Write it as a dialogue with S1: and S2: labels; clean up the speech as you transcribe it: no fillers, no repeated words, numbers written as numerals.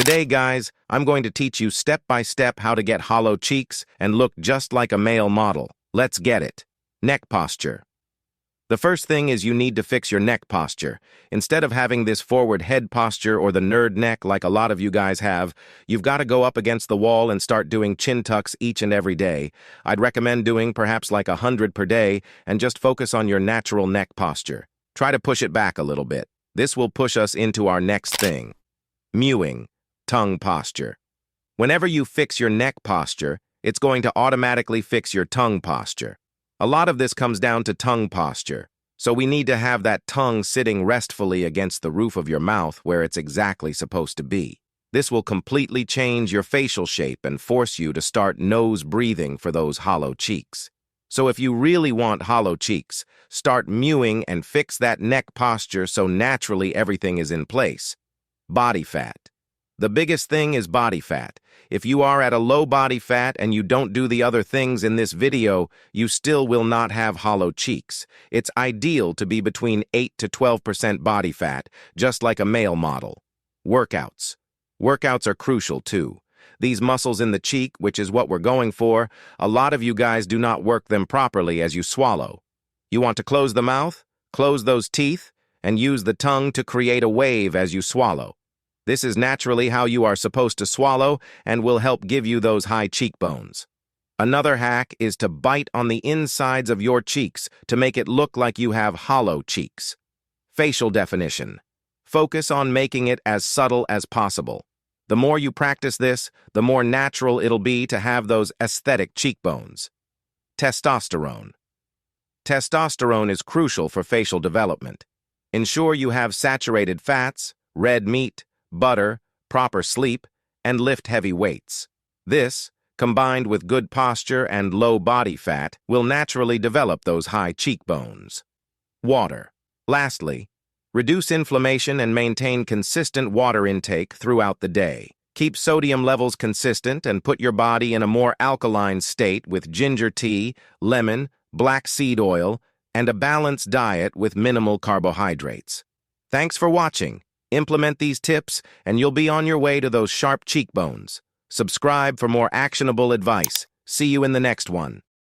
S1: Today, guys, I'm going to teach you step by step how to get hollow cheeks and look just like a male model. Let's get it. Neck posture. The first thing is you need to fix your neck posture. Instead of having this forward head posture or the nerd neck like a lot of you guys have, you've got to go up against the wall and start doing chin tucks each and every day. I'd recommend doing perhaps like 100 per day and just focus on your natural neck posture. Try to push it back a little bit. This will push us into our next thing. Mewing, tongue posture. Whenever you fix your neck posture, it's going to automatically fix your tongue posture. A lot of this comes down to tongue posture, so we need to have that tongue sitting restfully against the roof of your mouth where it's exactly supposed to be. This will completely change your facial shape and force you to start nose breathing for those hollow cheeks. So if you really want hollow cheeks, start mewing and fix that neck posture so naturally everything is in place. Body fat. The biggest thing is body fat. If you are at a low body fat and you don't do the other things in this video, you still will not have hollow cheeks. It's ideal to be between 8 to 12% body fat, just like a male model. Workouts. Workouts are crucial too. These muscles in the cheek, which is what we're going for, a lot of you guys do not work them properly as you swallow. You want to close the mouth, close those teeth, and use the tongue to create a wave as you swallow. This is naturally how you are supposed to swallow and will help give you those high cheekbones. Another hack is to bite on the insides of your cheeks to make it look like you have hollow cheeks. Facial definition. Focus on making it as subtle as possible. The more you practice this, the more natural it'll be to have those aesthetic cheekbones. Testosterone. Testosterone is crucial for facial development. Ensure you have saturated fats, red meat, butter, proper sleep, and lift heavy weights. This, combined with good posture and low body fat, will naturally develop those high cheekbones. Water. Lastly, reduce inflammation and maintain consistent water intake throughout the day. Keep sodium levels consistent and put your body in a more alkaline state with ginger tea, lemon, black seed oil, and a balanced diet with minimal carbohydrates. Thanks for watching. Implement these tips, and you'll be on your way to those sharp cheekbones. Subscribe for more actionable advice. See you in the next one.